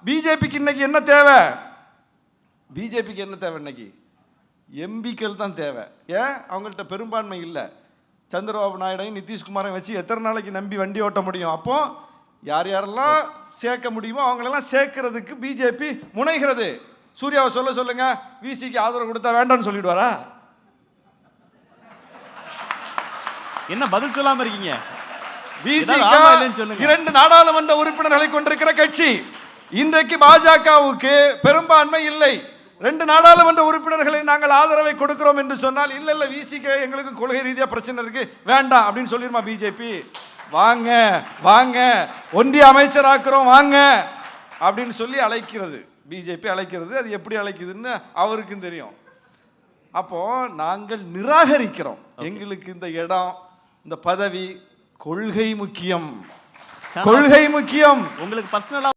பிஜேபிக்கு இன்னைக்கு என்ன தேவை? பிஜேபிக்கு என்ன தேவை? இன்னைக்கு எம்பிக்கள் தான் தேவை. ஏன்? அவங்கள்ட்ட பெரும்பான்மை இல்லை. சந்திரபாபு நாயுடையும் நிதிஷ்குமாரையும் வச்சு எத்தனை நாளைக்கு நம்பி வண்டி ஓட்ட முடியும்? அப்போ யார் யாரெல்லாம் சேர்க்க முடியுமோ அவங்களெல்லாம் சேர்க்கறதுக்கு பிஜேபி முனைகிறது. சூர்யாவை சொல்லுங்க, விசிக்கு ஆதரவு கொடுத்தா வேண்டாம்னு சொல்லிடுவாரா? என்ன பதில் சொல்லாம இருக்கீங்க? இரண்டு நாடாளுமன்ற உறுப்பினர்களை கொண்டிருக்கிற கட்சி. இன்றைக்கு பாஜகவுக்கு பெரும்பான்மை இல்லை. 2 நாடாளுமன்ற உறுப்பினர்களை நாங்கள் ஆதரவை கொடுக்கிறோம் என்று சொன்னால் இல்ல இல்ல விசிக்கு எங்களுக்கு கொள்கை ரீதியா பிரச்சனை இருக்கு வேண்டாம் அப்படின்னு சொல்லிடுமா பிஜேபி? வாங்க வாங்க ஒன்றிய அமைச்சராக்குறோம் வாங்க அப்படின்னு சொல்லி அழைக்கிறது. பிஜேபி அழைக்கிறது. அது எப்படி அழைக்குதுன்னு அவருக்கும் தெரியும். அப்போ நாங்கள் நிராகரிக்கிறோம். எங்களுக்கு இந்த இடம், இந்த பதவி, கொள்கை முக்கியம். கொள்கை முக்கியம். உங்களுக்கு பர்சனலா